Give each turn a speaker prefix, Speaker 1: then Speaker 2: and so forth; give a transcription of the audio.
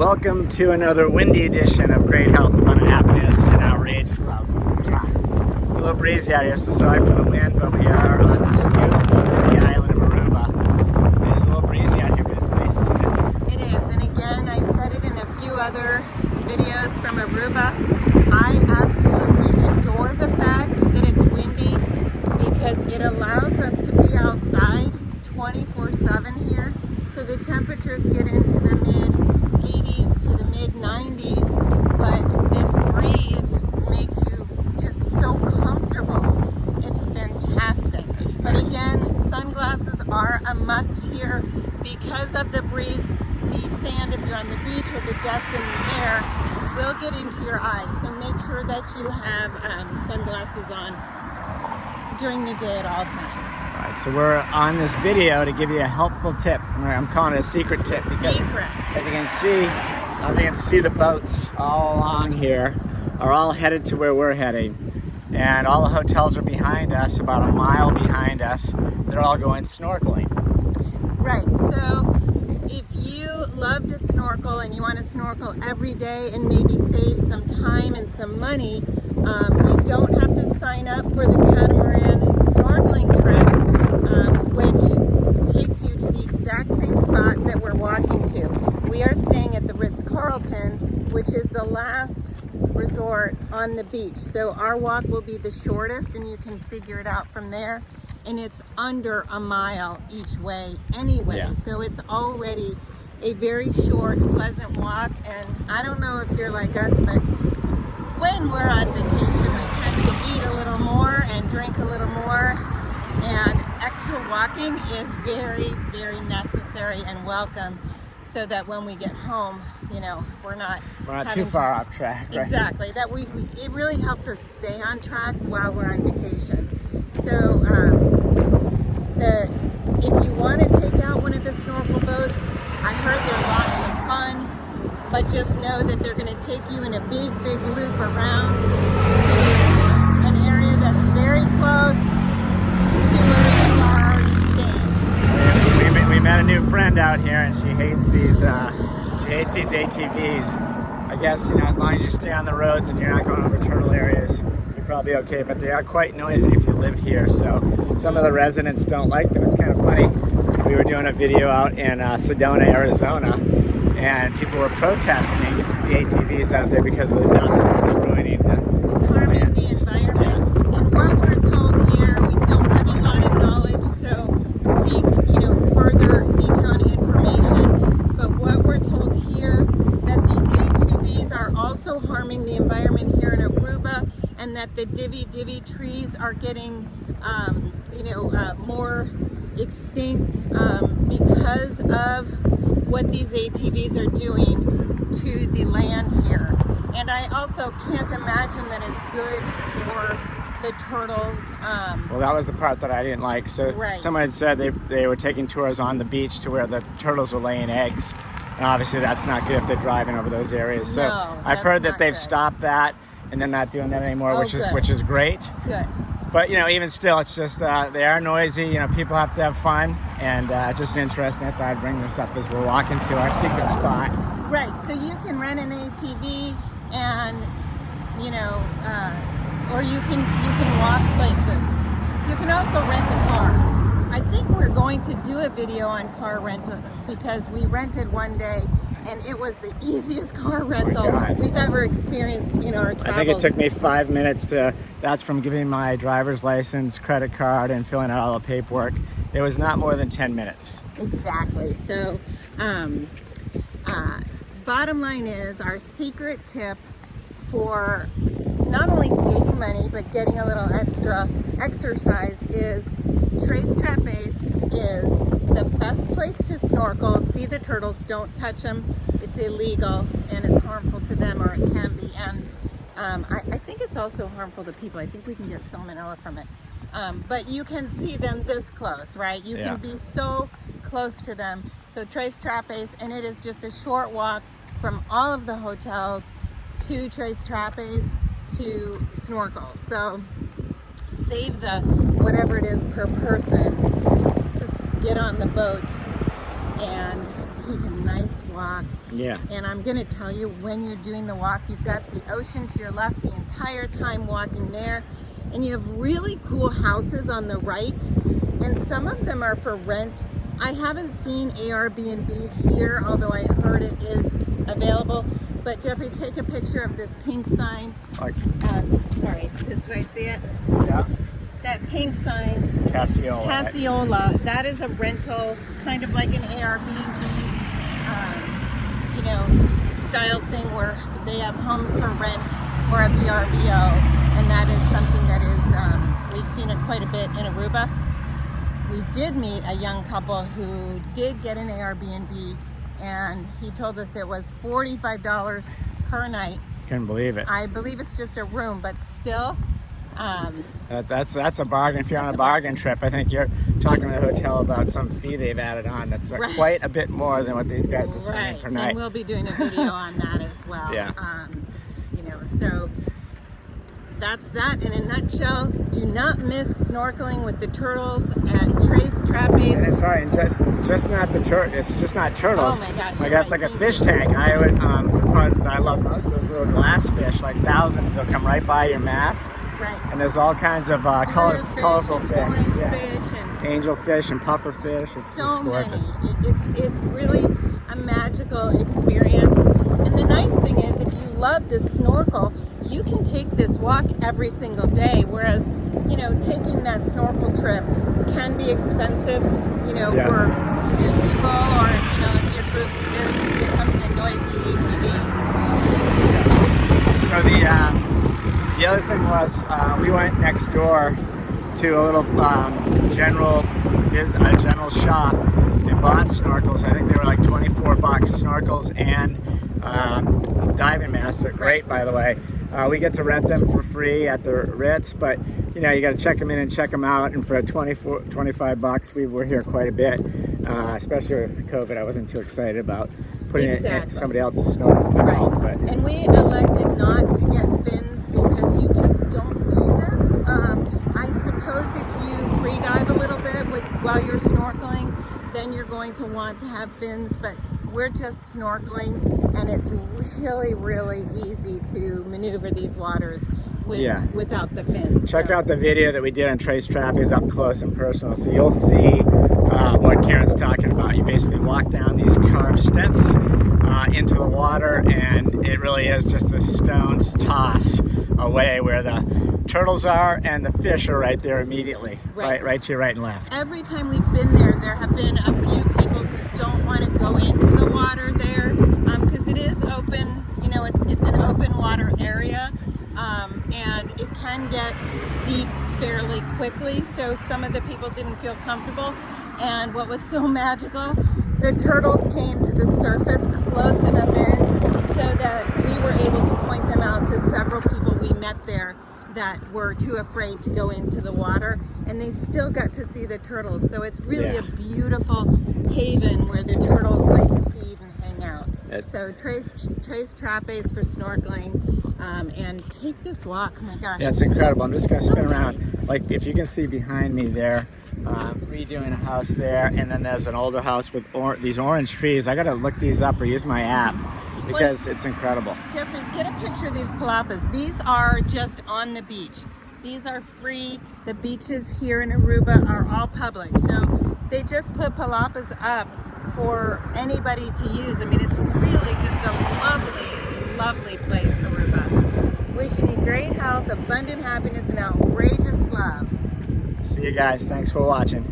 Speaker 1: Welcome to another windy edition of Great Health, Abundant Happiness, and Outrageous Love. It's a little breezy out here, so sorry for the wind, but we are on this beautiful windy island of Aruba. It is a little breezy out here, but it's nice, isn't it?
Speaker 2: It is, and again, I've said it in a few other videos from Aruba. I absolutely adore the fact that it's windy because it allows us to be outside 24/7 here. So the temperatures get into the mid-80s to the mid-90s, but this breeze makes you just so comfortable. It's fantastic. But again, sunglasses are a must here because of the breeze. The sand, if you're on the beach, or the dust in the air, will get into your eyes. So make sure that you have sunglasses on during the day at all times.
Speaker 1: All right, so we're on this video to give you a helpful tip. I'm calling it a secret tip because if you can see the boats all along here are all headed to where we're heading. And all the hotels are behind us, about a mile behind us. They're all going snorkeling.
Speaker 2: Right, so if you love to snorkel and you want to snorkel every day and maybe save some time and some money, you don't have to sign up for the catamaran snorkeling trip, which takes you to the exact same spot that we're walking to. We are staying at the Ritz-Carlton, which is the last resort on the beach. So our walk will be the shortest, and you can figure it out from there. And it's under a mile each way anyway.
Speaker 1: Yeah.
Speaker 2: So it's already a very short, pleasant walk. And I don't know if you're like us, but when we're on vacation, we tend to eat a little more and drink a little more. And extra walking is very, very necessary and welcome, so that when we get home, you know, we're not
Speaker 1: too far off track. Right?
Speaker 2: Exactly. That it really helps us stay on track while we're on vacation. So if you want to take out one of the snorkel boats, I heard they're lots of fun, but just know that they're going to take you in a big, big loop around to an area that's very close to where you are already staying.
Speaker 1: We met a new friend out here, and she hates these ATVs. I guess, you know, as long as you stay on the roads and you're not going over turtle areas, you're probably okay, but they are quite noisy if you live here, so some of the residents don't like them. It's kind of funny. We were doing a video out in Sedona, Arizona, and people were protesting the ATVs out there because of the dust that was ruining
Speaker 2: It's harming the environment. And what we're told here, we don't have a lot of knowledge, so seek, further detailed information. But what we're told here, that the ATVs are also harming the environment here in Aruba, and that the divvy trees are getting, more extinct because of what these ATVs are doing to the land here. And I also can't imagine that it's good for the turtles.
Speaker 1: Well, that was the part that I didn't like. So
Speaker 2: Right.
Speaker 1: Someone had said they were taking tours on the beach to where the turtles were laying eggs. And obviously that's not good if they're driving over those areas. So
Speaker 2: No,
Speaker 1: I've heard
Speaker 2: that's
Speaker 1: that they've
Speaker 2: not good.
Speaker 1: stopped that and they're not doing that anymore,
Speaker 2: Oh,
Speaker 1: which
Speaker 2: good.
Speaker 1: is great.
Speaker 2: Good.
Speaker 1: But even still, it's just they are noisy. People have to have fun, and just interesting. I thought I'd bring this up as we're walking to our secret spot.
Speaker 2: Right, so you can rent an ATV and, or you can walk places. You can also rent a car. I think we're going to do a video on car rental because we rented one day and it was the easiest car rental we've ever experienced in our travels.
Speaker 1: I think it took me 5 minutes that's from giving my driver's license, credit card, and filling out all the paperwork. It was not more than 10 minutes.
Speaker 2: Exactly. So, bottom line is, our secret tip for not only saving money but getting a little extra exercise is Tres Trapi is the best place to snorkel. See the turtles, don't touch them. It's illegal and it's harmful to them, or it can be. And I think it's also harmful to people. I think we can get salmonella from it. But you can see them this close, right? You can be so close to them. So Tres Trapi, and it is just a short walk from all of the hotels to Tres Trapi to snorkel. So save the whatever it is per person to get on the boat and take a nice nice walk.
Speaker 1: Yeah.
Speaker 2: And I'm going to tell you, when you're doing the walk, you've got the ocean to your left the entire time walking there. And you have really cool houses on the right. And some of them are for rent. I haven't seen Airbnb here, although I heard it is available. But Jeffrey, take a picture of this pink sign. Sorry, this way, see it?
Speaker 1: Yeah.
Speaker 2: That pink sign.
Speaker 1: Cassiola.
Speaker 2: Cassiola. Right? That is a rental, kind of like an Airbnb, style thing where they have homes for rent or a VRBO, and that is something that is, we've seen it quite a bit in Aruba. We did meet a young couple who did get an Airbnb, and he told us it was $45 per night.
Speaker 1: Couldn't believe it.
Speaker 2: I believe it's just a room, but still.
Speaker 1: That's a bargain. If you're on a bargain trip, I think you're talking to the hotel about some fee they've added on. That's
Speaker 2: right.
Speaker 1: Quite a bit more than what these guys are spending per night.
Speaker 2: And we'll be doing a video on that as well.
Speaker 1: Yeah.
Speaker 2: So that's that in a nutshell. Do not miss snorkeling with the turtles at Tres Trapi.
Speaker 1: And sorry, just not the turtle. It's just not turtles.
Speaker 2: Oh my gosh!
Speaker 1: Like that's like a fish tank. I would the part that I love most, those little glass fish, like thousands. They'll come right by your mask.
Speaker 2: Right.
Speaker 1: And there's all kinds of colorful fish.
Speaker 2: Orange
Speaker 1: Yeah.
Speaker 2: fish and
Speaker 1: Angel fish and puffer fish. It's
Speaker 2: so
Speaker 1: just
Speaker 2: many.
Speaker 1: gorgeous.
Speaker 2: It's really a magical experience. And the nice thing is, if you love to snorkel, you can take this walk every single day. Whereas, taking that snorkel trip can be expensive,
Speaker 1: Yeah.
Speaker 2: for 2 people, or if your group is becoming a noisy ATVs.
Speaker 1: So the other thing was we went next door to a little general shop and bought snorkels. I think they were like $24 snorkels and diving masks. They're great, by the way. We get to rent them for free at the Ritz, but you got to check them in and check them out. And for $25, we were here quite a bit, especially with COVID. I wasn't too excited about putting it in somebody else's snorkel.
Speaker 2: Right.
Speaker 1: But
Speaker 2: And we elected not to get fins because you just don't need them. I suppose if you free dive a little bit while you're snorkeling, then you're going to want to have fins, but we're just snorkeling, and it's really, really easy to maneuver these waters without the fins.
Speaker 1: check out the video that we did on Tres Trapi up close and personal, so you'll see what Karen's talking about. You basically walk down these carved steps into the water, and it really is just a stone's toss away where the turtles are, and the fish are right there immediately, right to your right and left.
Speaker 2: Every time we've been there have been a few people who don't want to go into the water there because it is open. It's an open water area, and it can get deep fairly quickly. So some of the people didn't feel comfortable. And what was so magical, the turtles came to the surface close enough in so that we were able to point them out to several people we met there that were too afraid to go into the water, and they still got to see the turtles. So it's really a beautiful haven where the turtles like to feed and hang out. So Tres Trapi for snorkeling, and take this walk. Oh my gosh.
Speaker 1: Yeah, it's incredible. I'm just going to spin around. Nice. Like if you can see behind me there, redoing a house there, and then there's an older house with these orange trees. I got to look these up or use my app because it's incredible.
Speaker 2: Jeffrey, get a picture of these palapas. These are just on the beach. These are free. The beaches here in Aruba are all public. So they just put palapas up for anybody to use. I mean, it's really just a lovely, lovely place, Aruba. Wishing you great health, abundant happiness, and outrageous love.
Speaker 1: See you guys. Thanks for watching.